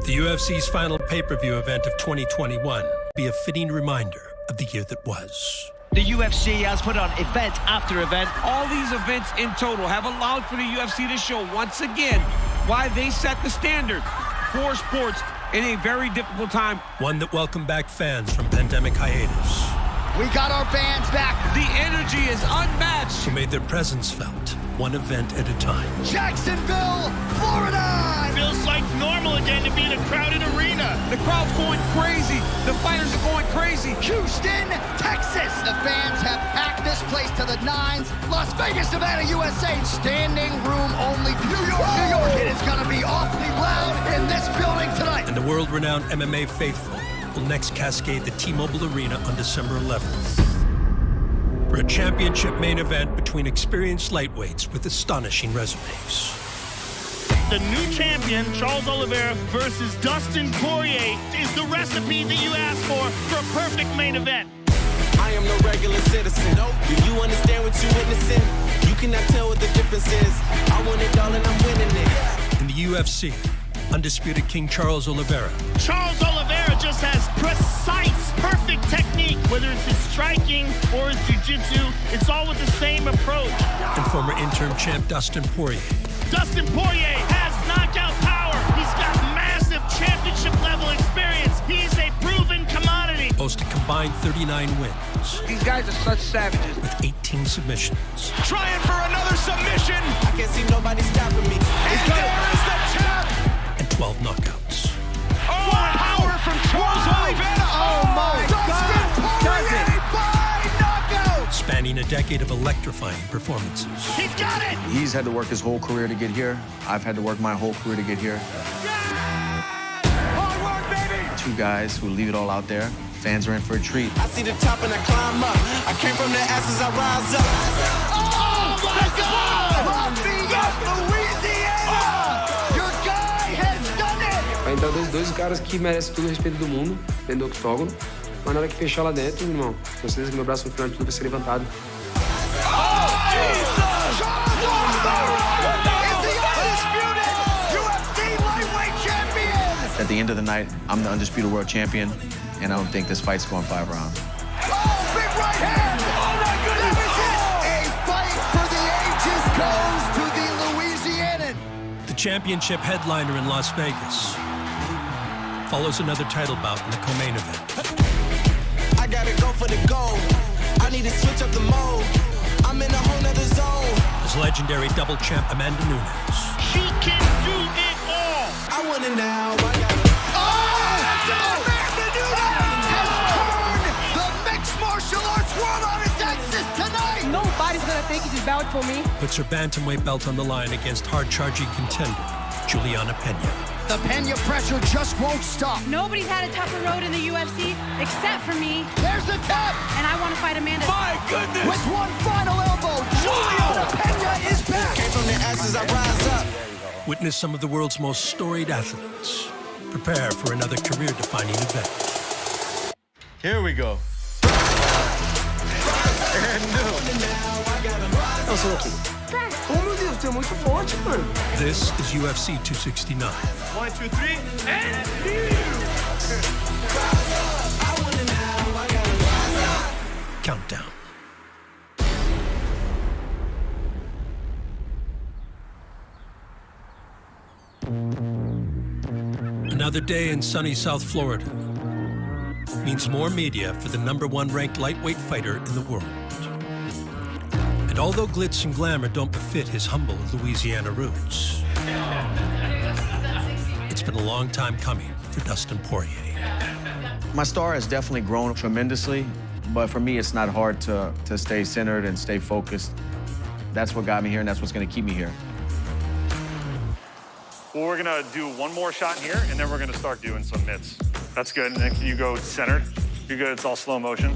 The UFC's final pay-per-view event of 2021 be a fitting reminder of the year that was. The UFC has put on event after event. All these events in total have allowed for the UFC to show once again why they set the standard for sports in a very difficult time. One that welcomed back fans from pandemic hiatus. We got our fans back. The energy is unmatched. Who made their presence felt, one event at a time. Jacksonville, Florida. Feels like normal again to be in a crowded arena. The crowd's going crazy. The fighters are going crazy. Houston, Texas. The fans have packed this place to the nines. Las Vegas, Nevada, USA. Standing room only. New York, New York. It is going to be awfully loud in this building tonight. And the world-renowned MMA faithful will next cascade the T-Mobile Arena on December 11th. For a championship main event between experienced lightweights with astonishing resumes. The new champion, Charles Oliveira versus Dustin Poirier, is the recipe that you asked for a perfect main event. I am no regular citizen. Nope. Do you understand what you're witnessing? You cannot tell what the difference is. I want it all and I'm winning it. In the UFC, undisputed King Charles Oliveira. Charles Oliveira just has precise, perfect technique. Whether it's his striking or his jiu-jitsu, it's all with the same approach. And former interim champ Dustin Poirier. Dustin Poirier has knockout power. He's got massive championship-level experience. He's a proven commodity. Boasted combined 39 wins. These guys are such savages. With 18 submissions. Trying for another submission. I can't see nobody stopping me. And there is the tap. And 12 knockouts. Oh, power from Charles Oliveira. Oh, my God. Does it? By knockout. Spanning a decade of electrifying performances. He's got it. He's had to work his whole career to get here. I've had to work my whole career to get here. Hard work, baby. Two guys who leave it all out there. Fans are in for a treat. I see the top and I climb up. I came from the ashes, I rise up. Oh, my God. Lafayette, Louisiana. Your guy has done it. Vai entrar dois caras que merecem todo o respeito do mundo dentro do octógono. Mas na hora que fechar lá dentro, meu irmão, com certeza que meu braço no final de tudo vai ser levantado. At the end of the night, I'm the undisputed world champion, and I don't think this fight's going 5 rounds. Oh, big right hand! Oh, my goodness! A fight for the ages goes to the Louisianan. The championship headliner in Las Vegas follows another title bout in the co-main event. I gotta go for the gold. I need to switch up the mode. I'm in a whole nother zone. As legendary double champ Amanda Nunes. She can do it all. I want it now. I got it. Amanda Nunes has turned the mixed martial arts world on its axis tonight. Nobody's gonna think he just vouched for me. Puts her bantamweight belt on the line against hard-charging contender Juliana Pena. The Pena pressure just won't stop. Nobody's had a tougher road in the UFC except for me. There's the tap. And I want to fight Amanda. My goodness! With one final elbow, Juliana Pena is back. Came from the ashes, I rise up. Witness some of the world's most storied athletes. Prepare for another career-defining event. Here we go. And new. Nossa, aqui. Oh, meu Deus, tu é muito forte, mano. This is UFC 269. 1, 2, 3, and Countdown. Another day in sunny South Florida means more media for the #1 ranked lightweight fighter in the world. And although glitz and glamour don't befit his humble Louisiana roots, it's been a long time coming for Dustin Poirier. My star has definitely grown tremendously, but for me, it's not hard to stay centered and stay focused. That's what got me here, and that's what's going to keep me here. Well, we're gonna do one more shot in here, and then we're gonna start doing some mitts. That's good, and then you go centered. You're good, it's all slow motion.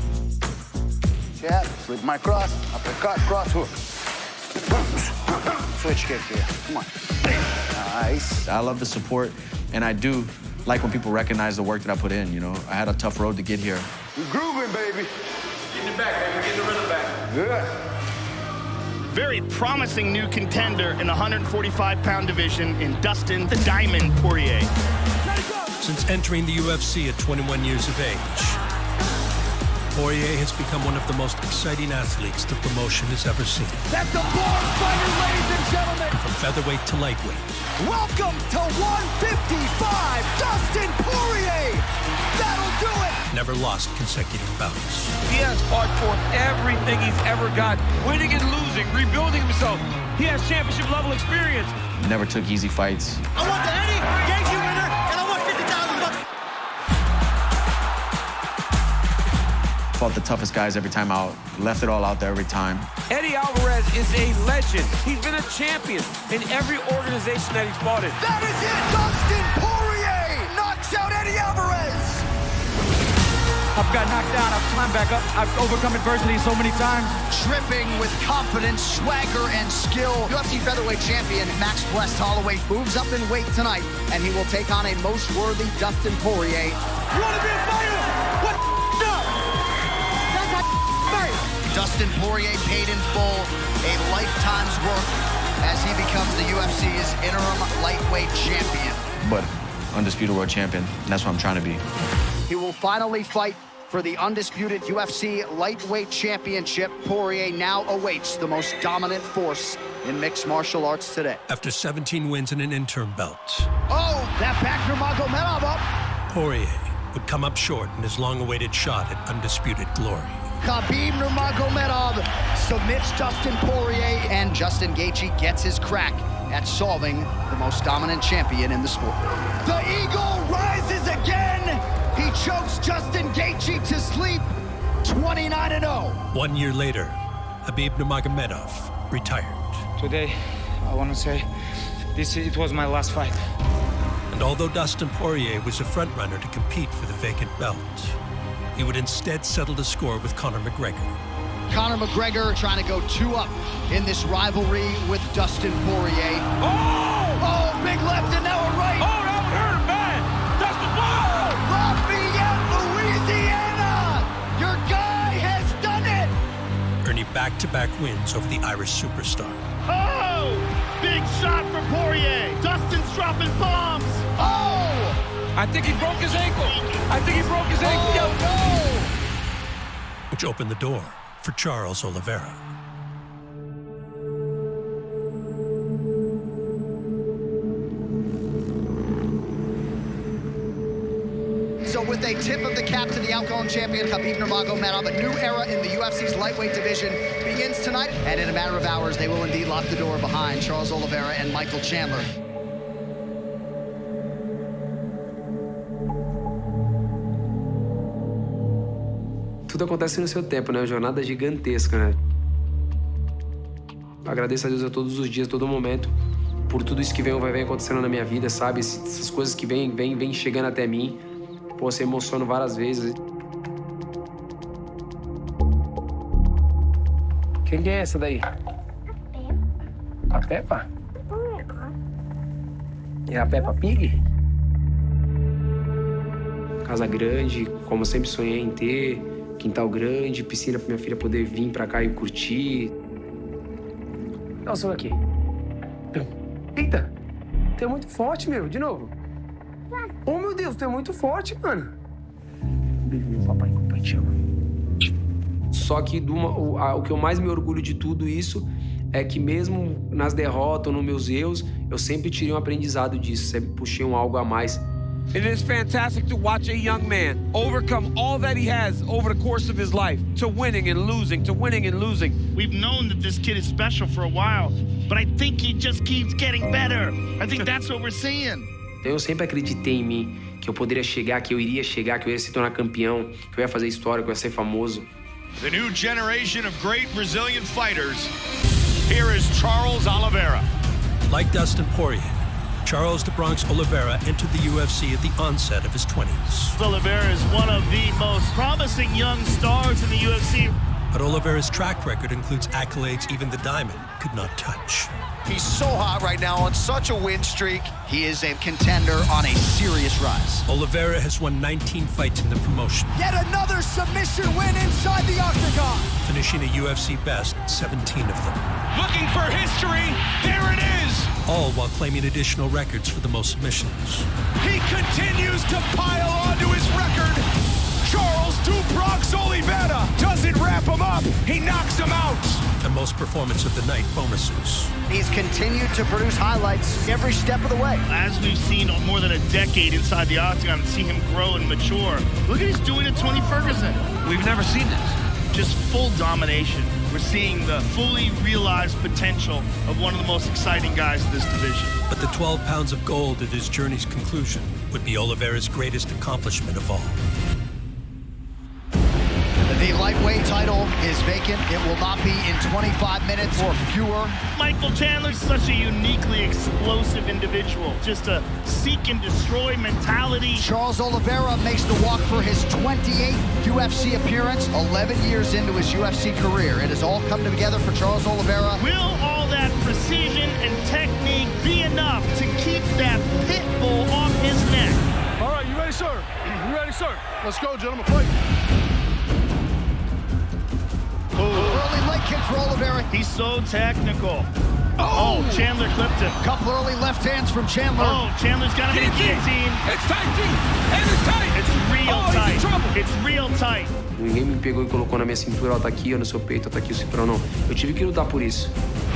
Jab, with my cross, uppercut, cross hook. Switch kick here, come on. Nice. I love the support, and I do like when people recognize the work that I put in, you know. I had a tough road to get here. We're grooving, baby. Getting it back, baby. Getting the rhythm back. Good. very promising new contender in the 145-pound division in Dustin the Diamond Poirier. Let it go. Entering the UFC at 21 years of age, Poirier has become one of the most exciting athletes the promotion has ever seen. That's a born fighter, ladies and gentlemen. From featherweight to lightweight. Welcome to 155, Dustin Poirier. That'll do it. Never lost consecutive bouts. He has fought for everything he's ever got, winning and losing, rebuilding himself. He has championship level experience. Never took easy fights. I want the Eddie Gaethje winner, and I want $50,000. Fought the toughest guys every time out. Left it all out there every time. Eddie Alvarez is a legend. He's been a champion in every organization that he's fought in. That is it! Dustin Poirier knocks out Eddie Alvarez! I've got knocked down, I've climbed back up, I've overcome adversity so many times. Dripping with confidence, swagger, and skill, UFC featherweight champion Max Blessed Holloway moves up in weight tonight, and he will take on a most worthy Dustin Poirier. You want to be a fighter? What up? That's a fight! Dustin Poirier paid in full a lifetime's work as he becomes the UFC's interim lightweight champion. But undisputed world champion, and that's what I'm trying to be. He will finally fight for the undisputed UFC lightweight championship. Poirier now awaits the most dominant force in mixed martial arts today. After 17 wins and an interim belt, Oh, that back Nurmagomedov up. Poirier would come up short in his long-awaited shot at undisputed glory. Khabib Nurmagomedov submits Dustin Poirier, and Justin Gaethje gets his crack at solving the most dominant champion in the sport. The eagle rises again. He chokes Justin Gaethje to sleep, 29-0. 1 year later, Khabib Nurmagomedov retired. Today, I want to say, it was my last fight. And although Dustin Poirier was a frontrunner to compete for the vacant belt, he would instead settle the score with Conor McGregor. Conor McGregor trying to go 2-up in this rivalry with Dustin Poirier. Oh, big left and now a right. Oh, that would hurt him bad. Dustin, whoa! Lafayette, Louisiana! Your guy has done it! Earning back-to-back wins over the Irish superstar. Oh! Big shot for Poirier. Dustin's dropping bombs. Oh! I think he broke his ankle. Oh, no! Which opened the door for Charles Oliveira. So with a tip of the cap to the outgoing champion, Khabib Nurmagomedov, a new era in the UFC's lightweight division begins tonight. And in a matter of hours, they will indeed lock the door behind Charles Oliveira and Michael Chandler. Tudo acontece no seu tempo, né? Uma jornada gigantesca, né? Agradeço a Deus a todos os dias, todo momento, por tudo isso que vem acontecendo na minha vida, sabe? Essas coisas que vem chegando até mim. Pô, você emociona várias vezes. Quem que é essa daí? A Peppa? É a Peppa Pig? Casa grande, como eu sempre sonhei em ter. Quintal grande, piscina pra minha filha poder vir pra cá e curtir. Olha o som aqui. Eita! Tu é muito forte, meu. De novo. Oh, meu Deus, tu é muito forte, mano. Beijo, meu papai te ama. Só que o que eu mais me orgulho de tudo isso é que mesmo nas derrotas ou nos meus erros, eu sempre tirei um aprendizado disso. Sempre puxei algo a mais. It is fantastic to watch a young man overcome all that he has over the course of his life, to winning and losing, to winning and losing. We've known that this kid is special for a while, but I think he just keeps getting better. I think that's what we're seeing. Eu sempre acreditei em mim, que eu poderia chegar, que eu iria chegar, que eu ia se tornar campeão, que eu ia fazer história, que eu ia ser famoso. The new generation of great Brazilian fighters. Here is Charles Oliveira. Like Dustin Poirier, Charles the Bronx Oliveira entered the UFC at the onset of his 20s. Oliveira is one of the most promising young stars in the UFC. But Oliveira's track record includes accolades even the Diamond could not touch. He's so hot right now on such a win streak. He is a contender on a serious rise. Oliveira has won 19 fights in the promotion. Yet another submission win inside the octagon. Finishing a UFC best 17 of them. Looking for history, there it is! All while claiming additional records for the most submissions. He continues to pile onto his record. Charles Duprox Oliveira doesn't wrap him up, he knocks him out. The most performance of the night bonuses. He's continued to produce highlights every step of the way. As we've seen more than a decade inside the octagon and see him grow and mature. Look at he's doing to Tony Ferguson. We've never seen this. Just full domination. We're seeing the fully realized potential of one of the most exciting guys in this division. But the 12 pounds of gold at his journey's conclusion would be Oliveira's greatest accomplishment of all. The lightweight title is vacant. It will not be in 25 minutes or fewer. Michael Chandler's such a uniquely explosive individual. Just a seek and destroy mentality. Charles Oliveira makes the walk for his 28th UFC appearance, 11 years into his UFC career. It has all come together for Charles Oliveira. Will all that precision and technique be enough to keep that pit bull off his neck? All right, you ready, sir? You ready, sir? Let's go, gentlemen, fight. Early leg kick for Oliveira. He's so technical. Oh, Chandler clipped him. Couple early left hands from Chandler. Oh, Chandler's got him in a guillotine. It's tight, and it's tight. It's real tight. He's in trouble. It's real tight. Ninguém me pegou e colocou na minha cintura, ó, tá aqui, ó, no seu peito, ó, tá aqui o cinturão, não. Eu tive que lutar por isso.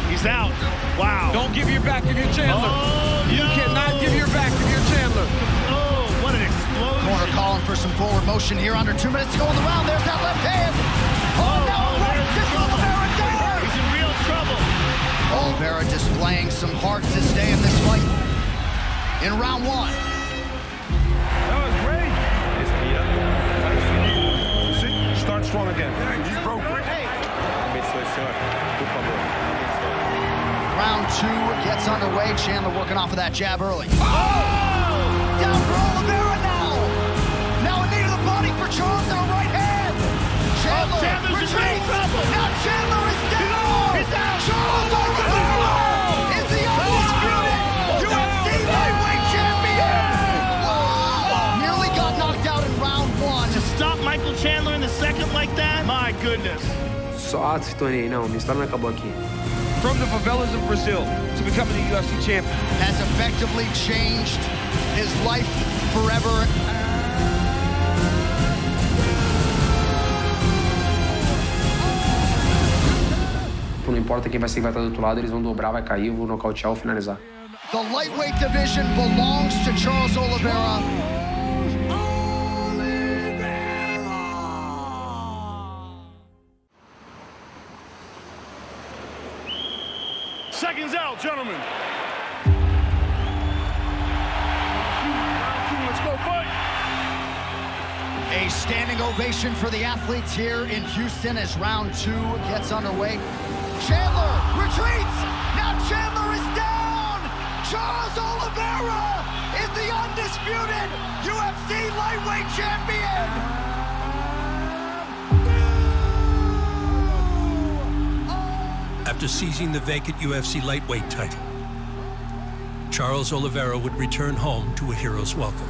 He's out. Wow. Don't give your back if you're Chandler. Oh, you cannot give your back if you're Chandler. Oh, what an explosion. Corner calling for some forward motion here. Under 2 minutes to go in the round. There's that left hand. He's in real trouble. Oliveira displaying some heart to stay in this fight. In round one. That was great. See, start strong again. He's broke. Round two gets underway. Chandler working off of that jab early. Oh! Down for Oliveira now. Now a knee to the body for Charles and a right hand. Chandler retreats. Now Chandler is down. He's down. Charles Oliveira is the undisputed UFC lightweight champion. Whoa! Nearly got knocked out in round one. To stop Michael Chandler in the second like that? My goodness. Só se tornei, não, minha história não acabou aqui. From the favelas of Brazil to becoming the UFC champion. Has effectively changed his life forever. Não importa quem vai ser que vai estar do outro lado, eles vão dobrar, vai cair, eu vou nocautear ou finalizar. The lightweight division belongs to Charles Oliveira. Seconds out, gentlemen. Let's go fight. A standing ovation for the athletes here in Houston as round two gets underway. Chandler retreats. Now Chandler is down. Charles Oliveira is the undisputed UFC lightweight champion. After seizing the vacant UFC lightweight title, Charles Oliveira would return home to a hero's welcome.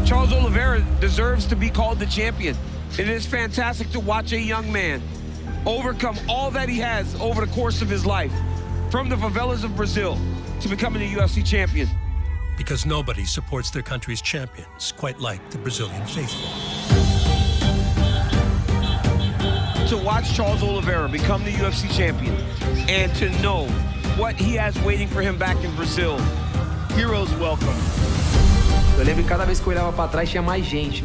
Charles Oliveira deserves to be called the champion. It is fantastic to watch a young man overcome all that he has over the course of his life, from the favelas of Brazil to becoming the UFC champion. Because nobody supports their country's champions quite like the Brazilian faithful. To watch Charles Oliveira become the UFC champion and to know what he has waiting for him back in Brazil, heroes welcome. Eu lembro que cada vez que eu olhava pra trás tinha mais gente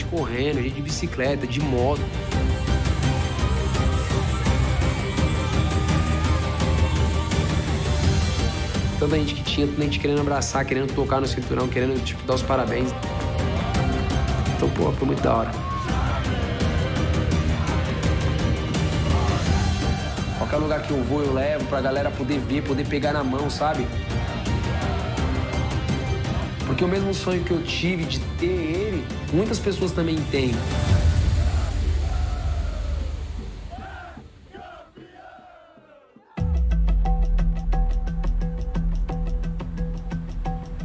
correndo, gente de bicicleta, de moto. Tanta gente que tinha, tanta gente querendo abraçar, querendo tocar no cinturão, querendo, tipo, dar os parabéns. Então, pô, foi muito da hora. Qualquer lugar que eu vou, eu levo pra galera poder ver, poder pegar na mão, sabe? Porque o mesmo sonho que eu tive de ter ele, muitas pessoas também têm.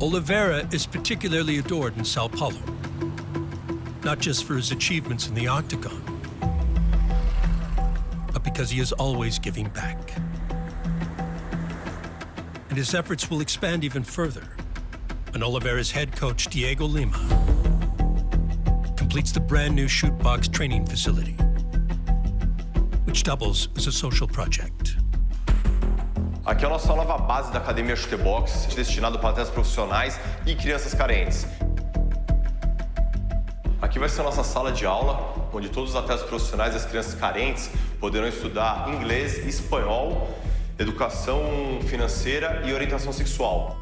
Oliveira is particularly adored in Sao Paulo, not just for his achievements in the octagon, but because he is always giving back. And his efforts will expand even further when Oliveira's head coach, Diego Lima, completes the brand new shoot box training facility, which doubles as a social project. Aqui é a nossa nova base da Academia Chutebox, destinado para atletas profissionais e crianças carentes. Aqui vai ser a nossa sala de aula, onde todos os atletas profissionais e as crianças carentes poderão estudar inglês, espanhol, educação financeira e orientação sexual.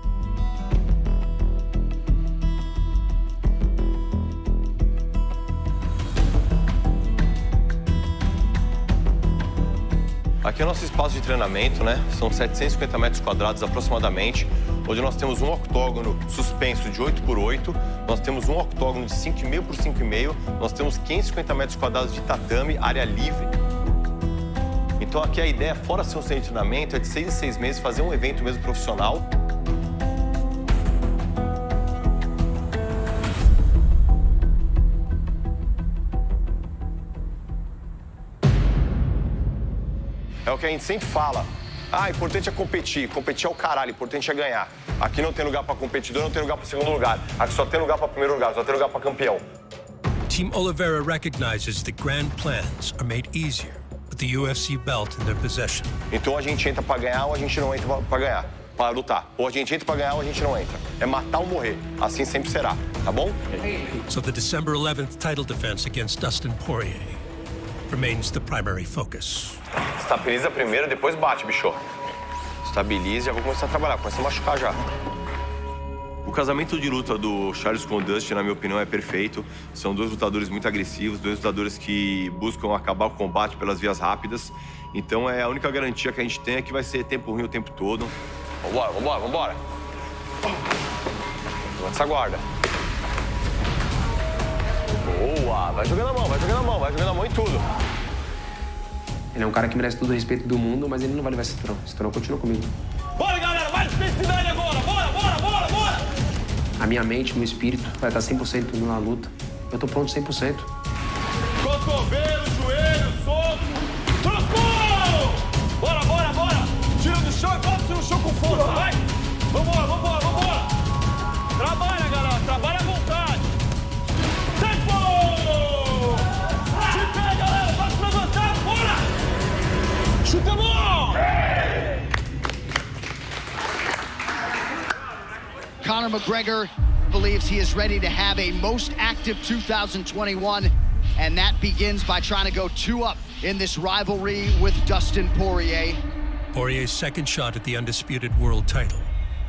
Aqui é o nosso espaço de treinamento, né? São 750 metros quadrados aproximadamente, onde nós temos um octógono suspenso de 8x8, nós temos um octógono de 5,5 por 5,5, nós temos 550 metros quadrados de tatame, área livre. Então aqui a ideia, fora ser um centro de treinamento, é de 6 em 6 meses fazer um evento mesmo profissional. É o que a gente sempre fala. Ah, importante é competir. Competir é o caralho, importante é ganhar. Aqui não tem lugar para competidor, não tem lugar para segundo lugar. Aqui só tem lugar para primeiro lugar, só tem lugar para campeão. Team Oliveira recognizes that grand plans are made easier with the UFC belt in their possession. Então a gente entra para ganhar ou a gente não entra para ganhar, para lutar. Ou a gente entra para ganhar ou a gente não entra. É matar ou morrer. Assim sempre será, tá bom? So the December 11th title defense against Dustin Poirier remains the primary focus. Estabiliza primeiro, depois bate, bicho. Estabiliza, já vou começar a trabalhar, começa a machucar já. O casamento de luta do Charles com o Dustin, na minha opinião, é perfeito. São dois lutadores muito agressivos, dois lutadores que buscam acabar o combate pelas vias rápidas. Então a única garantia que a gente tem é que vai ser tempo ruim o tempo todo. Vambora, vambora, vambora. Levanta essa guarda. Boa! Vai jogando a mão, vai jogando a mão, vai jogando a mão em tudo. Ele é um cara que merece todo o respeito do mundo, mas ele não vai levar esse cinturão. O cinturão continua comigo. Bora, galera! Mais intensidade agora! Bora, bora, bora, bora! A minha mente, meu espírito vai estar 100% na luta. Eu tô pronto 100%. Cotovelo, joelho, soco. Trocou! Bora, bora, bora! Tira do chão e bota no chão com força, vai! Vambora, vambora, vambora! Trabalha, galera! Trabalha à vontade! Tempo! Te pega, galera! Bate pra levantar! Bora! Chuta a mão! Conor McGregor believes he is ready to have a most active 2021, and that begins by trying to go 2-up in this rivalry with Dustin Poirier. Poirier's second shot at the undisputed world title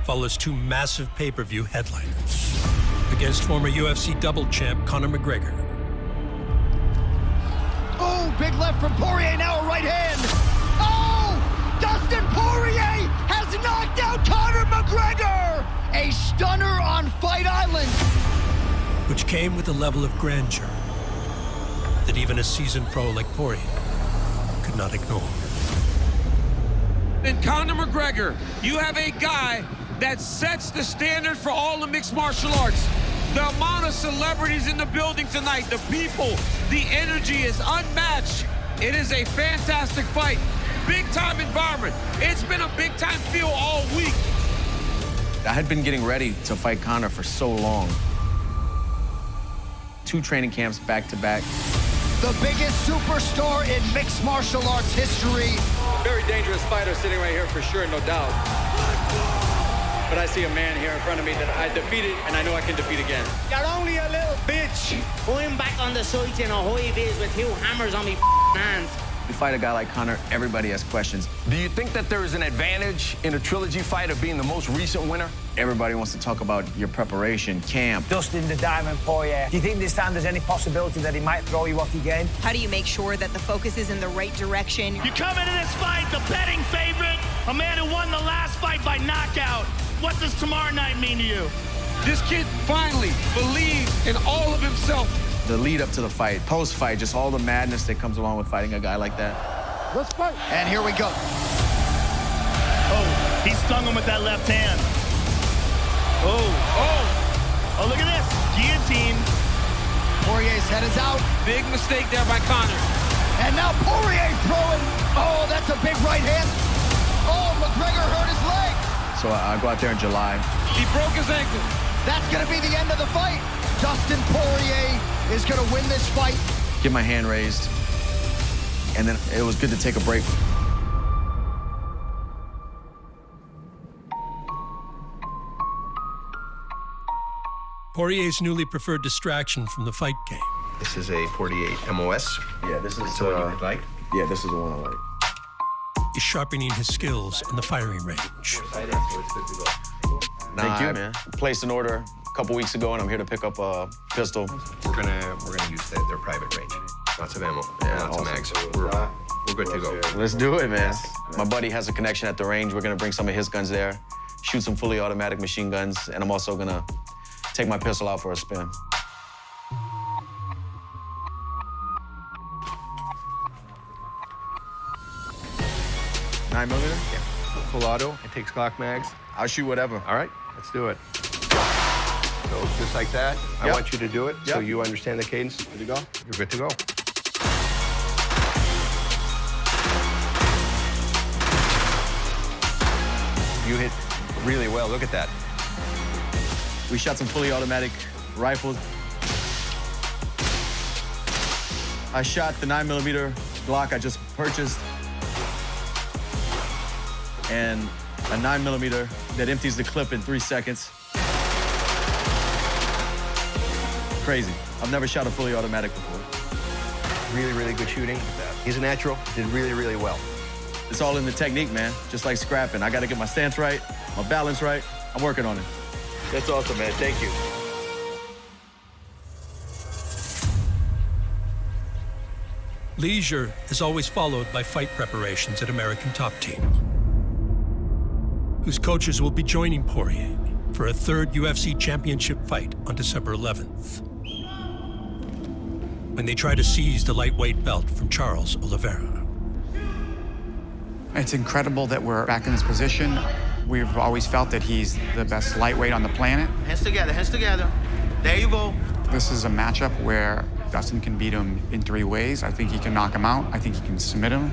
follows two massive pay-per-view headliners against former UFC double champ Conor McGregor. Oh, big left from Poirier, now a right hand. Oh, Dustin Poirier has knocked out Conor McGregor. A stunner on Fight Island. Which came with a level of grandeur that even a seasoned pro like Poirier could not ignore. In Conor McGregor, you have a guy that sets the standard for all of mixed martial arts. The amount of celebrities in the building tonight, the people, the energy is unmatched. It is a fantastic fight. Big time environment. It's been a big time feel all week. I had been getting ready to fight Conor for so long. 2 training camps back to back. The biggest superstar in mixed martial arts history. Very dangerous fighter sitting right here for sure, no doubt. But I see a man here in front of me that I defeated, and I know I can defeat again. You're only a little bitch. Going back on the sides in a high vis with 2 hammers on me hands. You fight a guy like Conor, everybody has questions. Do you think that there is an advantage in a trilogy fight of being the most recent winner? Everybody wants to talk about your preparation, camp. Dustin the Diamond Poirier. Do you think this time there's any possibility that he might throw you off your game? How do you make sure that the focus is in the right direction? You come into this fight, the betting favorite, a man who won the last fight by knockout. What does tomorrow night mean to you? This kid finally believes in all of himself. The lead up to the fight, post-fight, just all the madness that comes along with fighting a guy like that. Let's fight. And here we go. Oh, he stung him with that left hand. Oh, look at this. Guillotine. Poirier's head is out. Big mistake there by Conor. And now Poirier throwing. Oh, that's a big right hand. Oh, McGregor hurt his leg. So I go out there in July. He broke his ankle. That's going to be the end of the fight. Dustin Poirier is going to win this fight. Get my hand raised. And then it was good to take a break. Poirier's newly preferred distraction from the fight game. This is a 48 MOS. Yeah, this is the one you like. Yeah, this is the one I like. He's sharpening his skills on the firing range. Thank you, man. I placed an order a couple weeks ago, and I'm here to pick up a pistol. We're gonna use their private range. Lots of ammo, lots of mags. We're good to go. Let's do it, man. My buddy has a connection at the range. We're gonna bring some of his guns there, shoot some fully automatic machine guns, and I'm also gonna take my pistol out for a spin. $9mm? Yeah. Full auto. It takes Glock mags. I'll shoot whatever. All right, let's do it. So just like that, I want you to do it so you understand the cadence. Good to go? You're good to go. You hit really well. Look at that. We shot some fully automatic rifles. I shot the 9mm Glock I just purchased and a 9mm that empties the clip in 3 seconds. Crazy. I've never shot a fully automatic before. Really, really good shooting. He's a natural. Did really, really well. It's all in the technique, man. Just like scrapping. I got to get my stance right, my balance right. I'm working on it. That's awesome, man. Thank you. Leisure is always followed by fight preparations at American Top Team, whose coaches will be joining Poirier for a third UFC championship fight on December 11th, when they try to seize the lightweight belt from Charles Oliveira. It's incredible that we're back in this position. We've always felt that he's the best lightweight on the planet. Hands together, hands together. There you go. This is a matchup where Dustin can beat him in 3 ways. I think he can knock him out. I think he can submit him.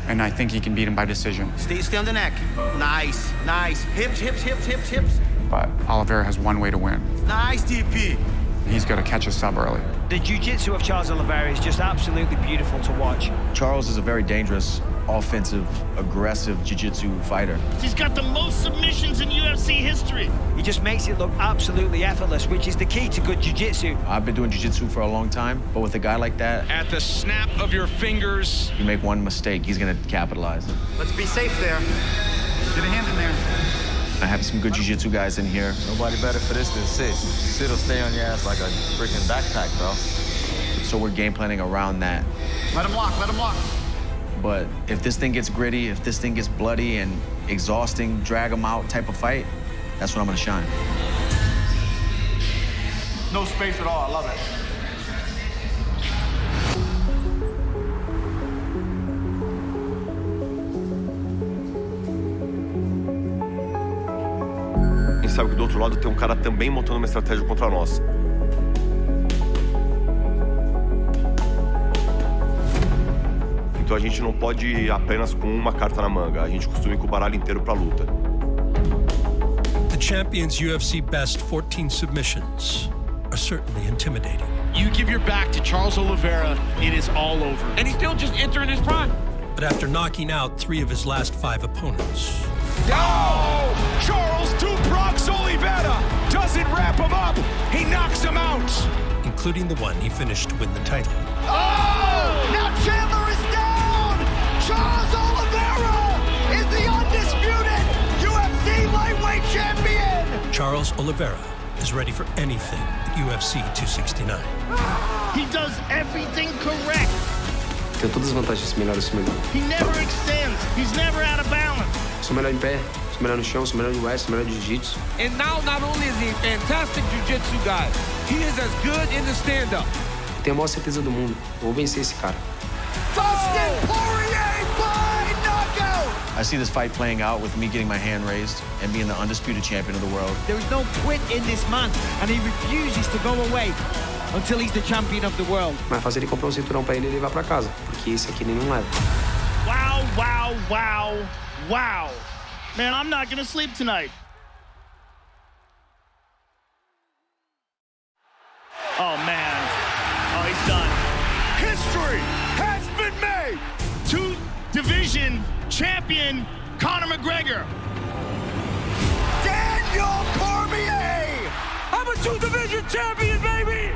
And I think he can beat him by decision. Stay on the neck. Nice, nice. Hips, hips, hips, hips, hips. But Oliveira has one way to win. Nice, DP. He's got to catch a sub early. The jiu-jitsu of Charles Oliveira is just absolutely beautiful to watch. Charles is a very dangerous, offensive, aggressive jiu-jitsu fighter. He's got the most submissions in UFC history. He just makes it look absolutely effortless, which is the key to good jiu-jitsu. I've been doing jiu-jitsu for a long time, but with a guy like that, At the snap of your fingers. you make one mistake, he's gonna capitalize. Let's be safe there. Get a hand in there. I have some good jiu-jitsu guys in here. Nobody better for this than Sid. Sid will stay on your ass like a freaking backpack, bro. So we're game planning around that. Let him lock, let him lock. But if this thing gets gritty, if this thing gets bloody and exhausting, drag them out type of fight, that's when I'm gonna shine. No space at all. I love it. A gente sabe que do outro lado tem um cara também montando uma estratégia contra nós. Então a gente não pode ir apenas com uma carta na manga. A gente costuma ir com o baralho inteiro pra luta. The champion's UFC best 14 submissions are certainly intimidating. You give your back to Charles Oliveira, it is all over. And he's still just entering his prime. But after knocking out 3 of his last 5 opponents, Oh! Charles Duprox Oliveira doesn't wrap him up. He knocks him out. including the one he finished to win the title. Oh! Now Chandler is down! Charles Oliveira is the undisputed UFC lightweight champion! Charles Oliveira is ready for anything at UFC 269. He does everything correct. Tem todas as vantagens de ser melhor acima dele. He never extends. He's never out of balance. Sou melhor em pé, sou melhor no chão, sou melhor no US, sou melhor de jiu-jitsu. And now, not only is he a fantastic jiu-jitsu guy, he is as good in the stand-up. Eu tenho a maior certeza do mundo. Eu vou vencer esse cara. Dustin Poirier by knockout! I see this fight playing out with me getting my hand raised and being the undisputed champion of the world. There is no quit in this man, and he refuses to go away until he's the champion of the world. Mais fácil ele comprar um cinturão pra ele e levar pra casa, porque esse aqui ele não leva. Wow, wow, wow, wow. Man, I'm not gonna sleep tonight. Oh, man. Oh, he's done. History has been made. Two-division champion Conor McGregor. Daniel Cormier. I'm a two-division champion, baby.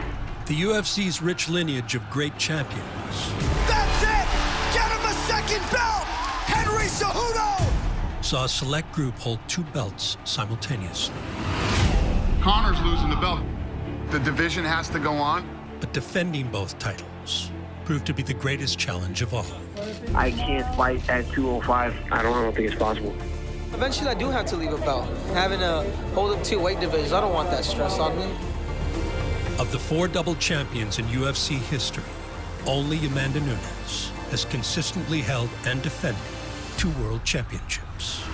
The UFC's rich lineage of great champions. That's it. Get him a second belt. Henry Cejudo. Saw a select group hold 2 belts simultaneously. Conor's losing the belt. The division has to go on. But defending both titles proved to be the greatest challenge of all. I can't fight at 205. I don't think it's possible. Eventually, I do have to leave a belt. Having to hold up 2 weight divisions, I don't want that stress on me. Of the 4 double champions in UFC history, only Amanda Nunes has consistently held and defended 2 world championships.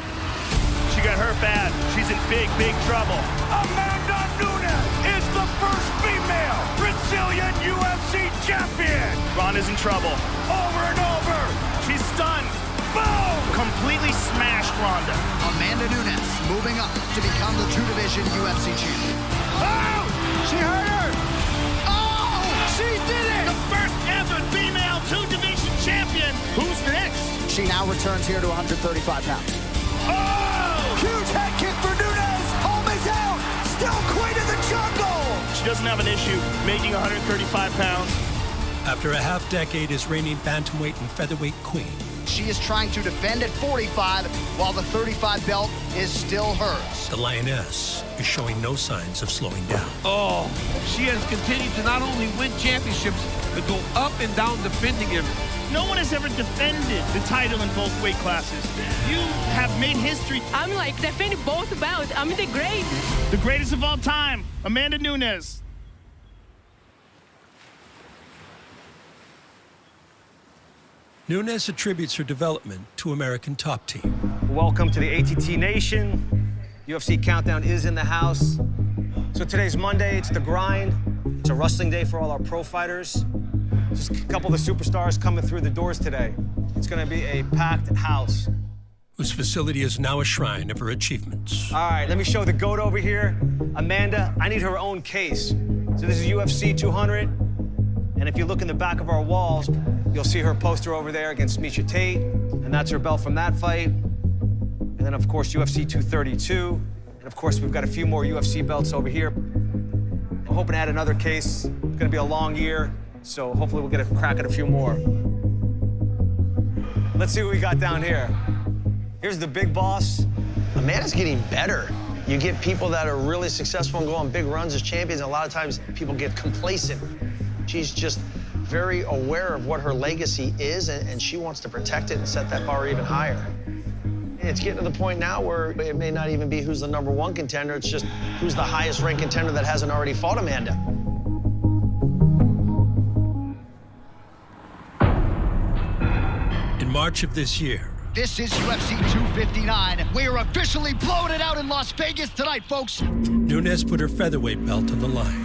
She got hurt bad. She's in big, big trouble. Amanda Nunes is the first female Brazilian UFC champion. Ronda's in trouble. Over and over. She's stunned. Boom! Completely smashed Ronda. Amanda Nunes moving up to become the two-division UFC champion. Oh! She hurt her! Oh! She did it! The first ever female two-division champion. Who's next? She now returns here to 135 pounds. Oh! Huge head kick for Nunes! Home is out! Still queen of the jungle! She doesn't have an issue making 135 pounds. After a half-decade as reigning bantamweight and featherweight queen, She is trying to defend at 45, while the 35 belt is still hers. the Lioness is showing no signs of slowing down. Oh, she has continued to not only win championships, but go up and down defending him. No one has ever defended the title in both weight classes. You have made history. I'm like defending both belts. I'm the greatest. The greatest of all time, Amanda Nunes. Nunes attributes her development to American Top Team. Welcome to the ATT Nation. UFC Countdown is in the house. So today's Monday, it's the grind. It's a wrestling day for all our pro fighters. Just a couple of the superstars coming through the doors today. It's gonna be a packed house. Whose facility is now a shrine of her achievements. All right, let me show the GOAT over here. Amanda, I need her own case. So this is UFC 200. And if you look in the back of our walls, you'll see her poster over there against Miesha Tate, and that's her belt from that fight. And then, of course, UFC 232. And, of course, we've got a few more UFC belts over here. I'm hoping to add another case. It's going to be a long year, so hopefully we'll get a crack at a few more. Let's see what we got down here. Here's the big boss. Amanda's getting better. You get people that are really successful and go on big runs as champions, and a lot of times people get complacent. She's just very aware of what her legacy is, and she wants to protect it and set that bar even higher. It's getting to the point now where it may not even be who's the #1 contender, it's just who's the highest ranked contender that hasn't already fought Amanda. In March of this year, This is UFC 259. We are officially blowing it out in Las Vegas tonight, folks. Nunes put her featherweight belt on the line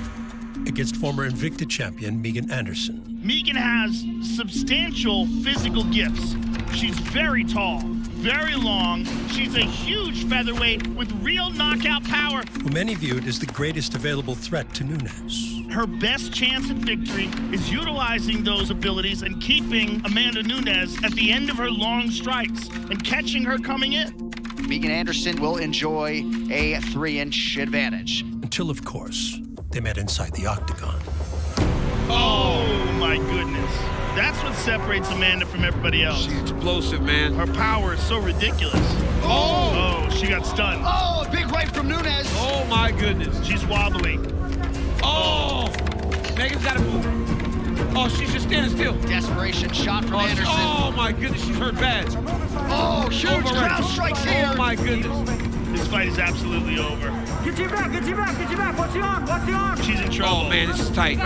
against former Invicta champion Megan Anderson. Megan has substantial physical gifts. She's very tall, very long. She's a huge featherweight with real knockout power. Who many viewed as the greatest available threat to Nunes. Her best chance at victory is utilizing those abilities and keeping Amanda Nunes at the end of her long strikes and catching her coming in. Megan Anderson will enjoy a 3-inch advantage. Until, of course, they met inside the octagon. Oh, my goodness. That's what separates Amanda from everybody else. She's explosive, man. Her power is so ridiculous. Oh, she got stunned. Oh, a big right from Nunes. Oh, my goodness. She's wobbly. Oh! Megan's got to move. Oh, she's just standing still. Desperation shot from Anderson. Oh, my goodness, she's hurt bad. Oh, huge crowd strikes here. Oh, my goodness. This fight is absolutely over. Get you back, get you back, get you back. What's the arm? What's the arm? She's in trouble. Oh, man, this is tight.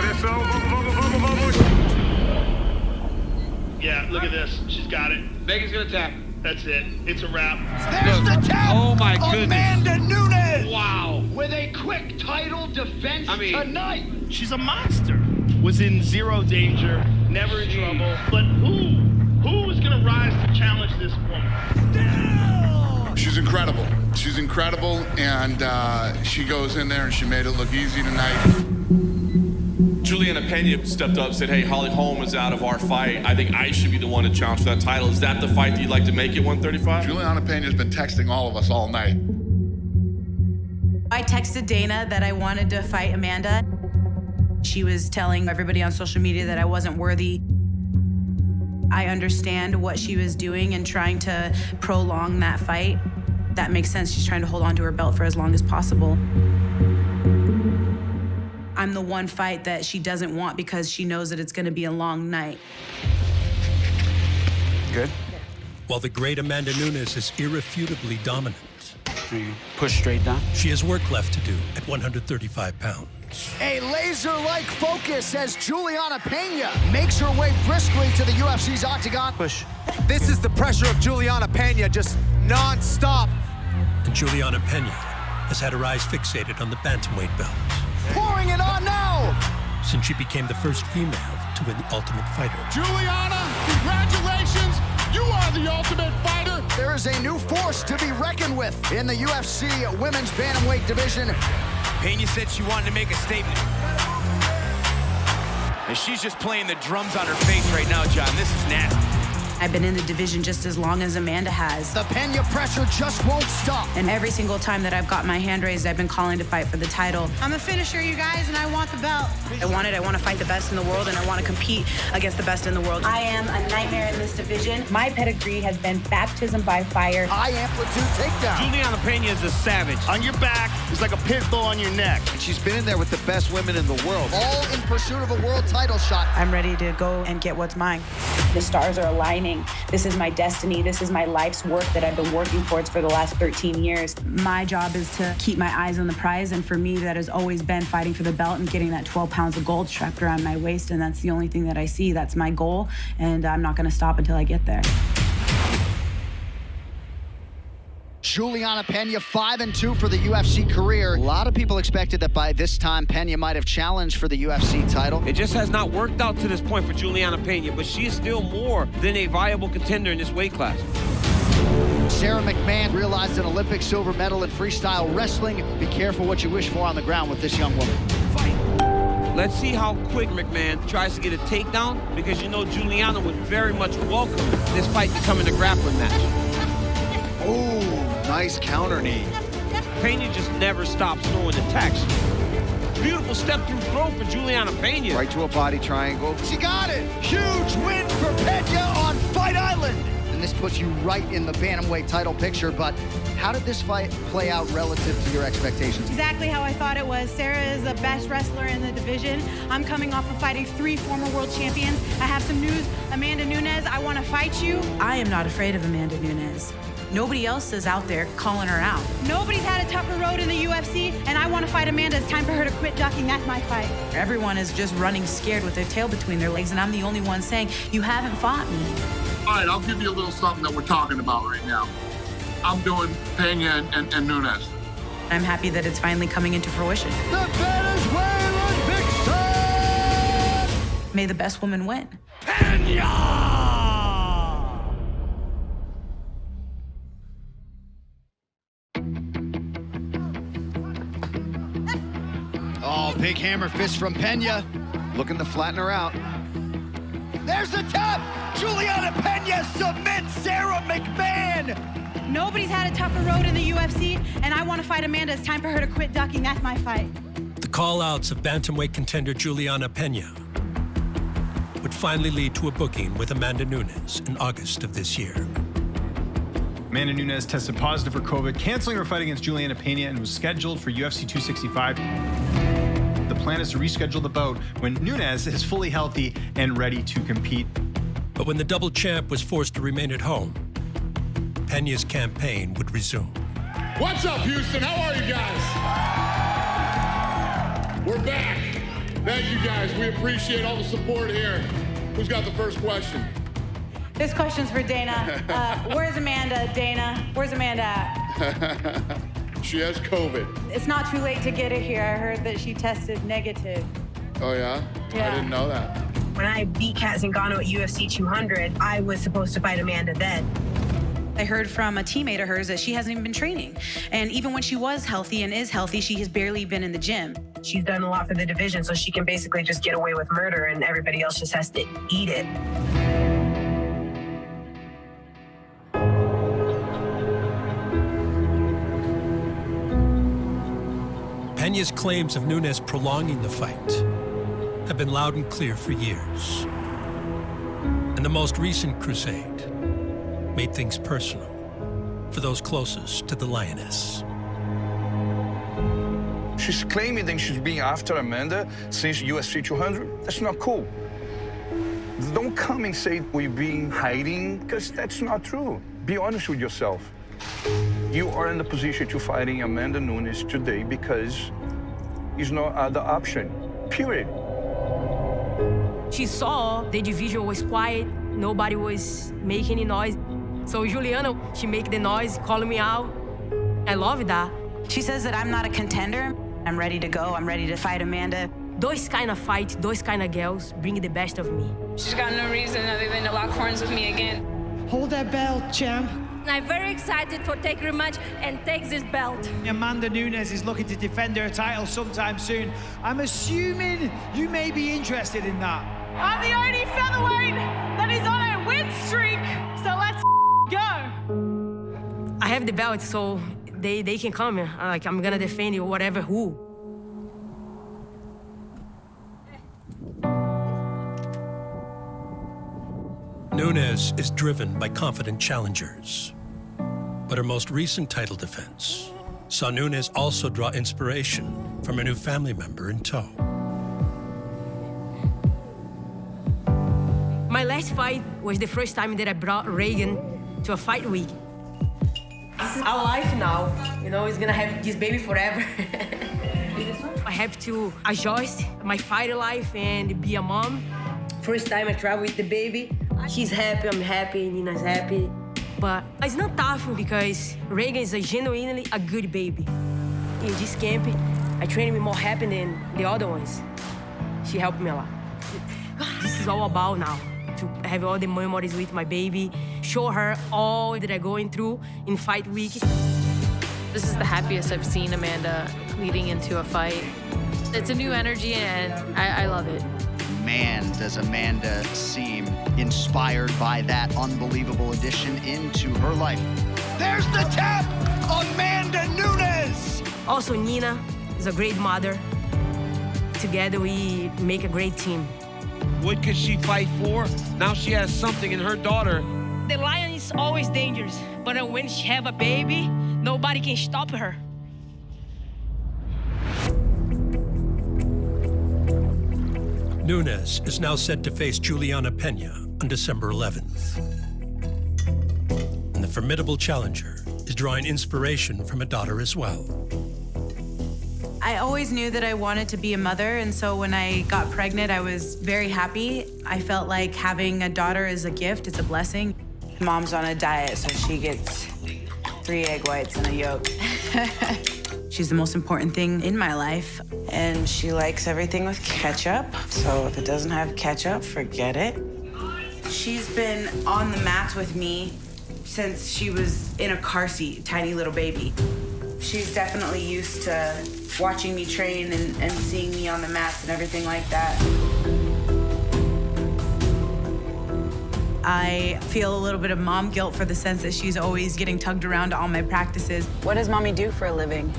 Yeah, look at this. She's got it. Megan's going to tap. That's it. It's a wrap. There's the tap. Oh my goodness. Amanda Nunes. Wow. With a quick title defense tonight. She's a monster. Was in zero danger, never in trouble. But who is going to rise to challenge this woman? She's incredible. She's incredible, and she goes in there and she made it look easy tonight. Juliana Pena stepped up and said, hey, Holly Holm is out of our fight. I think I should be the one to challenge for that title. Is that the fight that you'd like to make at 135? Juliana Pena's been texting all of us all night. I texted Dana that I wanted to fight Amanda. She was telling everybody on social media that I wasn't worthy. I understand what she was doing and trying to prolong that fight. That makes sense. She's trying to hold on to her belt for as long as possible. I'm the one fight that she doesn't want because she knows that it's going to be a long night. Good? While the great Amanda Nunes is irrefutably dominant, Push straight down. she has work left to do at 135 pounds. A laser-like focus as Juliana Pena makes her way briskly to the UFC's octagon. Push. This is the pressure of Juliana Pena, just non-stop. And Juliana Pena has had her eyes fixated on the bantamweight belt Pouring it on now. since she became the first female to win the Ultimate Fighter. Juliana, congratulations! You are the Ultimate Fighter! There is a new force to be reckoned with in the UFC women's bantamweight division. Pena said she wanted to make a statement. And she's just playing the drums on her face right now, John. This is nasty. I've been in the division just as long as Amanda has. The Pena pressure just won't stop. And every single time that I've got my hand raised, I've been calling to fight for the title. I'm a finisher, you guys, and I want the belt. I want to fight the best in the world, and I want to compete against the best in the world. I am a nightmare in this division. My pedigree has been baptism by fire. High amplitude takedown. Juliana Pena is a savage. On your back is like a pit bull on your neck. And she's been in there with the best women in the world. All in pursuit of a world title shot. I'm ready to go and get what's mine. The stars are aligning. This is my destiny. This is my life's work that I've been working towards for the last 13 years. My job is to keep my eyes on the prize, and for me, that has always been fighting for the belt and getting that 12 pounds of gold strapped around my waist, and that's the only thing that I see. That's my goal, and I'm not going to stop until I get there. Juliana Pena, 5-2 for the UFC career. A lot of people expected that by this time, Pena might have challenged for the UFC title. It just has not worked out to this point for Juliana Pena, but she is still more than a viable contender in this weight class. Sarah McMahon realized an Olympic silver medal in freestyle wrestling. Be careful what you wish for on the ground with this young woman. Let's see how quick McMahon tries to get a takedown, because you know Juliana would very much welcome this fight becoming a grappling match. Oh, nice counter knee. Pena just never stops throwing attacks. Beautiful step through throw for Juliana Pena. Right to a body triangle. She got it! Huge win for Pena on Fight Island! And this puts you right in the bantamweight title picture, but how did this fight play out relative to your expectations? Exactly how I thought it was. Sarah is the best wrestler in the division. I'm coming off of fighting 3 former world champions. I have some news. Amanda Nunes, I want to fight you. I am not afraid of Amanda Nunes. Nobody else is out there calling her out. Nobody's had a tougher road in the UFC, and I want to fight Amanda. It's time for her to quit ducking. That's my fight. Everyone is just running scared with their tail between their legs, and I'm the only one saying, you haven't fought me. All right, I'll give you a little something that we're talking about right now. I'm doing Pena and Nunes. I'm happy that it's finally coming into fruition. The Venezuelan Vixen! May the best woman win. Pena! Oh, big hammer fist from Pena. Looking to flatten her out. There's the tap! Juliana Pena submits Sarah McMahon! Nobody's had a tougher road in the UFC, and I want to fight Amanda. It's time for her to quit ducking. That's my fight. The call-outs of bantamweight contender Juliana Pena would finally lead to a booking with Amanda Nunes in August of this year. Amanda Nunes tested positive for COVID, canceling her fight against Juliana Pena, and was scheduled for UFC 265. The plan is to reschedule the bout when Nunes is fully healthy and ready to compete. But when the double champ was forced to remain at home, Pena's campaign would resume. What's up, Houston? How are you guys? We're back. Thank you, guys. We appreciate all the support here. Who's got the first question? This question's for Dana. Where's Amanda, Dana? Where's Amanda at? She has COVID. It's not too late to get her here. I heard that she tested negative. Oh, yeah? Yeah. I didn't know that. When I beat Kat Zingano at UFC 200, I was supposed to fight Amanda then. I heard from a teammate of hers that she hasn't even been training. And even when she was healthy and is healthy, she has barely been in the gym. She's done a lot for the division, so she can basically just get away with murder and everybody else just has to eat it. Pena's claims of Nunes prolonging the fight have been loud and clear for years. And the most recent crusade made things personal for those closest to the Lioness. She's claiming that she's been after Amanda since UFC 200. That's not cool. Don't come and say we've been hiding, because that's not true. Be honest with yourself. You are in the position to fighting Amanda Nunes today because there's no other option, period. She saw the division was quiet, nobody was making any noise. So Juliana, she make the noise, calling me out. I love that. She says that I'm not a contender. I'm ready to go, I'm ready to fight Amanda. Those kind of fights, those kind of girls bring the best of me. She's got no reason other than to lock horns with me again. Hold that belt, champ. I'm very excited for take rematch and take this belt. Amanda Nunes is looking to defend her title sometime soon. I'm assuming you may be interested in that. I'm the only featherweight that is on a win streak, so let's go. I have the belt, so they can come. Like, I'm gonna defend you, whatever who. Nunes is driven by confident challengers. But her most recent title defense saw Nunes also draw inspiration from a new family member in tow. My last fight was the first time that I brought Reagan to a fight week. This is our life now. You know, he's gonna have this baby forever. I have to adjust my fight life and be a mom. First time I travel with the baby. She's happy, I'm happy, Nina's happy. But it's not tough because Reagan is genuinely a good baby. In this camp, I train me more happy than the other ones. She helped me a lot. This is all about now, to have all the memories with my baby, show her all that I'm going through in fight week. This is the happiest I've seen Amanda leading into a fight. It's a new energy and I love it. Man, does Amanda seem inspired by that unbelievable addition into her life. There's the tap! Amanda Nunes! Also, Nina is a great mother. Together, we make a great team. What could she fight for? Now she has something in her daughter. The lion is always dangerous, but when she have a baby, nobody can stop her. Nunes is now set to face Juliana Pena on December 11th. And the formidable challenger is drawing inspiration from a daughter as well. I always knew that I wanted to be a mother, and so when I got pregnant, I was very happy. I felt like having a daughter is a gift, it's a blessing. Mom's on a diet, so she gets 3 egg whites and a yolk. She's the most important thing in my life, and she likes everything with ketchup, so if it doesn't have ketchup, forget it. She's been on the mats with me since she was in a car seat, tiny little baby. She's definitely used to watching me train and seeing me on the mats and everything like that. I feel a little bit of mom guilt for the sense that she's always getting tugged around to all my practices. What does mommy do for a living?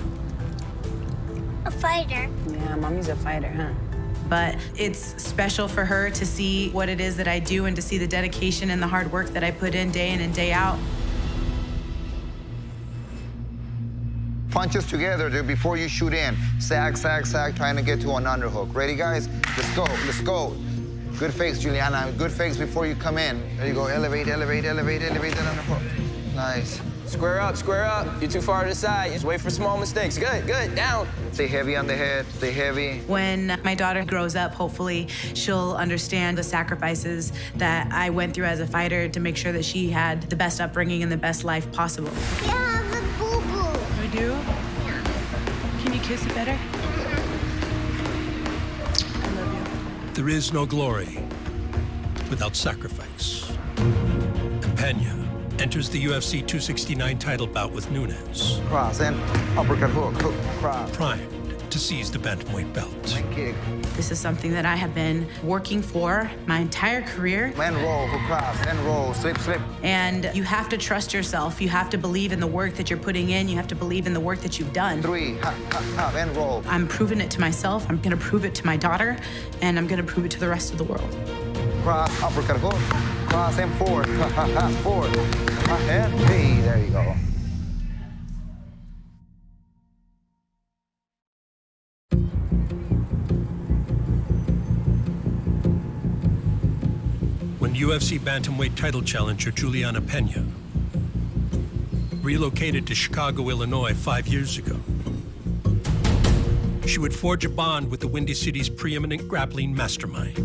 A fighter. Yeah, mommy's a fighter, huh? But it's special for her to see what it is that I do and to see the dedication and the hard work that I put in and day out. Punches together there before you shoot in. Sag, sag, sag, trying to get to an underhook. Ready, guys? Let's go, let's go. Good fakes, Juliana. Good fakes before you come in. There you go. Elevate, elevate, elevate, elevate that underhook. Nice. Square up, square up. You're too far to the side. Just wait for small mistakes. Good, good, down. Stay heavy on the head, stay heavy. When my daughter grows up, hopefully she'll understand the sacrifices that I went through as a fighter to make sure that she had the best upbringing and the best life possible. Yeah, the boo-boo. I do? Can you kiss it better? I love you. There is no glory without sacrifice. And Pena enters the UFC 269 title bout with Nunes. Cross and uppercut hook, hook, cross. Primed to seize the bantamweight belt. Kick. This is something that I have been working for my entire career. And roll, hook cross, and roll, slip, slip. And you have to trust yourself. You have to believe in the work that you're putting in. You have to believe in the work that you've done. 3, hop, hop, hop, and roll. I'm proving it to myself. I'm gonna prove it to my daughter, and I'm gonna prove it to the rest of the world. Cross, uppercut hook, cross, and forward, hop, hop, hop, forward. And hey, there you go. When UFC bantamweight title challenger Juliana Pena relocated to Chicago, Illinois 5 years ago, she would forge a bond with the Windy City's preeminent grappling mastermind.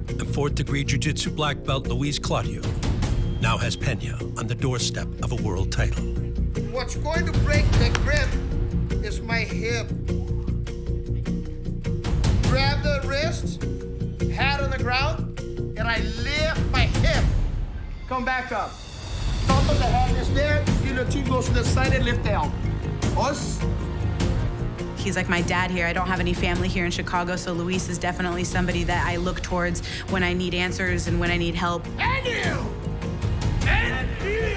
And fourth-degree jiu-jitsu black belt Luis Claudio now has Pena on the doorstep of a world title. What's going to break the grip is my hip. Grab the wrist, head on the ground, and I lift my hip. Come back up. Top of the head is there, guillotine goes to the side and lift down. Us. He's like my dad here. I don't have any family here in Chicago, so Luis is definitely somebody that I look towards when I need answers and when I need help. And you! And you!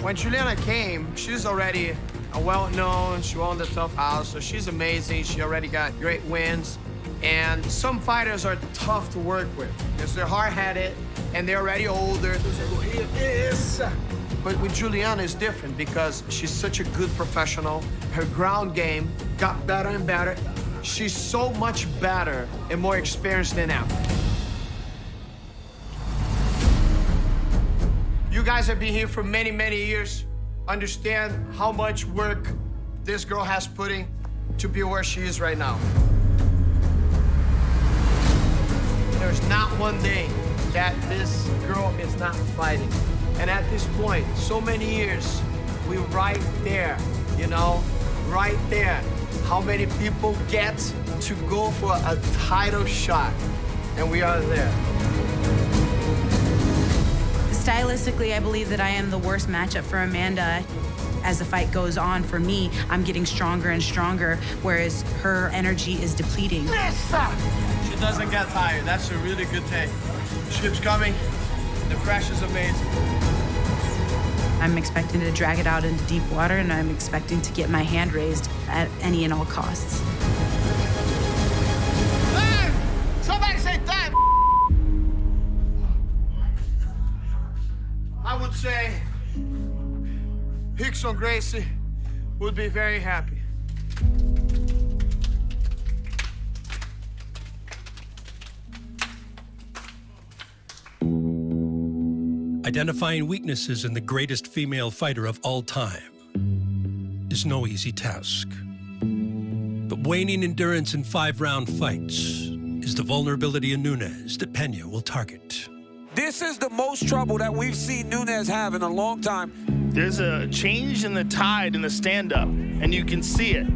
When Juliana came, she's already a well-known, she won the Tough House, so she's amazing. She already got great wins. And some fighters are tough to work with because they're hard-headed and they're already older. But with Juliana, it's different because she's such a good professional. Her ground game got better and better. She's so much better and more experienced than ever. You guys have been here for many, many years. Understand how much work this girl has put in to be where she is right now. There's not one day that this girl is not fighting. And at this point, so many years, we're right there, you know, right there. How many people get to go for a title shot? And we are there. Stylistically, I believe that I am the worst matchup for Amanda. As the fight goes on, for me, I'm getting stronger and stronger, whereas her energy is depleting. She doesn't get tired. That's a really good thing. Ship's coming. The pressure's amazing. I'm expecting to drag it out into deep water, and I'm expecting to get my hand raised at any and all costs. Time! Somebody say time! I would say Rickson Gracie would be very happy. Identifying weaknesses in the greatest female fighter of all time is no easy task. But waning endurance in 5-round fights is the vulnerability in Nunes that Pena will target. This is the most trouble that we've seen Nunes have in a long time. There's a change in the tide in the stand-up, and you can see it.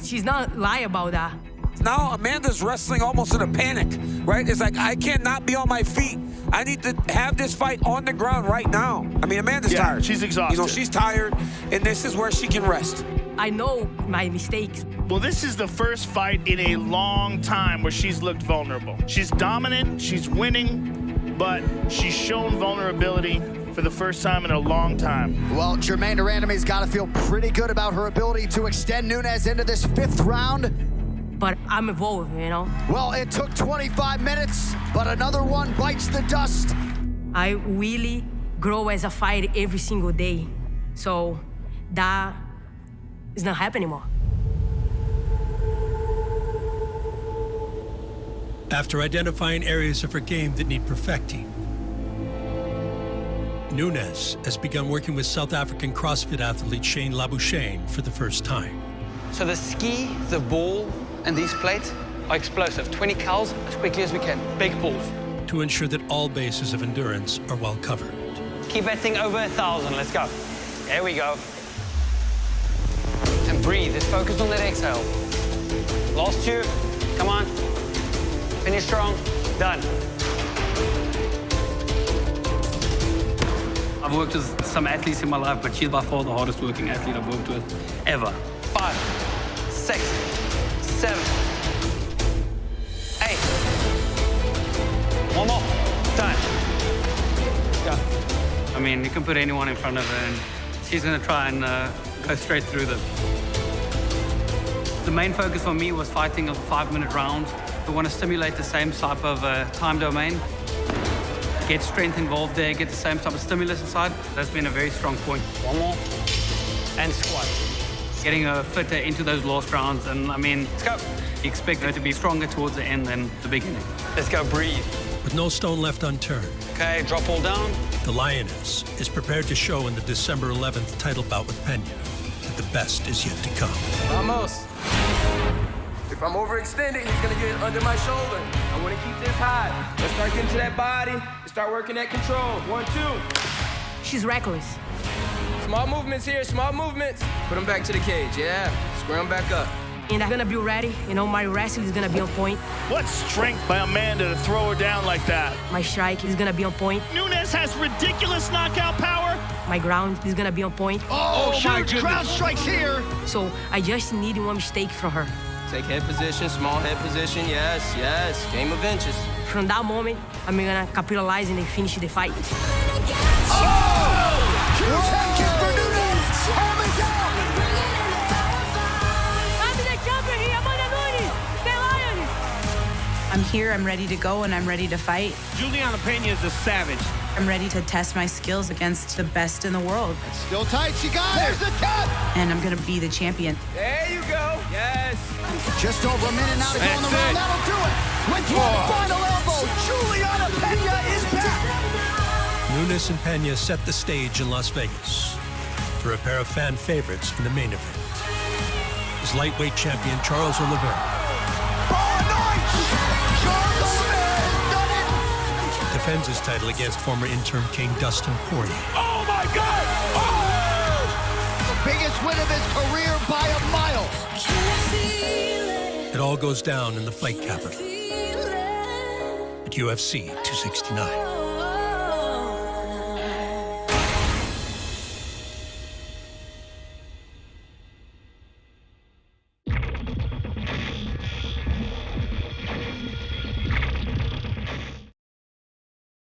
She's not lying about that. Now Amanda's wrestling almost in a panic, right? It's like, I cannot be on my feet. I need to have this fight on the ground right now. I mean, Amanda's tired. She's exhausted. You know, she's tired, and this is where she can rest. I know my mistakes. Well, this is the first fight in a long time where she's looked vulnerable. She's dominant, she's winning, but she's shown vulnerability for the first time in a long time. Well, Germaine de Randamie's got to feel pretty good about her ability to extend Nunes into this 5th round. But I'm evolved, you know? Well, it took 25 minutes, but another one bites the dust. I really grow as a fighter every single day. So that is not happening anymore. After identifying areas of her game that need perfecting, Nunes has begun working with South African CrossFit athlete Shane Labuschagne for the first time. So the ski, the ball, and these plates are explosive. 20 cals as quickly as we can. Big pulls. To ensure that all bases of endurance are well covered. Keep that thing over 1,000. Let's go. There we go. And breathe. Let's focus on that exhale. Last two. Come on. Finish strong. Done. I've worked with some athletes in my life, but she's by far the hardest working athlete I've worked with ever. 5, 6, 7, 8. One more. Done. Go. I mean, you can put anyone in front of her, and she's going to try and go straight through them. The main focus for me was fighting a 5-minute round. We want to stimulate the same type of time domain. Get strength involved there, get the same type of stimulus inside. That's been a very strong point. One more. And squat. Getting her fitter into those last rounds, and I mean, let's go. You expect her to be stronger towards the end than the beginning. Let's go, breathe. With no stone left unturned. Okay, drop all down. The Lioness is prepared to show in the December 11th title bout with Pena that the best is yet to come. Vamos. If I'm overextended, he's gonna get under my shoulder. I wanna keep this high. Let's start getting to that body. Let's start working that control. 1, 2. She's reckless. Small movements here, small movements. Put them back to the cage, yeah. Square them back up. And I'm gonna be ready. You know, my wrestling is gonna be on point. What strength by Amanda to throw her down like that. My strike is gonna be on point. Nunes has ridiculous knockout power. My ground is gonna be on point. Oh my goodness. Ground strikes here. So I just need one mistake from her. Take head position, small head position, yes, yes. Game of inches. From that moment, I'm gonna capitalize and finish the fight. Oh! Huge head kick for Nunes! Arm is out! I'm here, I'm ready to go, and I'm ready to fight. Juliana Pena is a savage. I'm ready to test my skills against the best in the world. Still tight, she got it! There's the tap! And I'm gonna be the champion. There you go, yes. Just over a minute now to go in the round, that'll do it! With one final elbow, Juliana Pena is back! Nunes and Pena set the stage in Las Vegas for a pair of fan favorites in the main event. Is lightweight champion Charles Oliveira. Defends his title against former interim king Dustin Poirier. Oh my God! Oh! The biggest win of his career by a mile. It all goes down in the fight capital at UFC 269.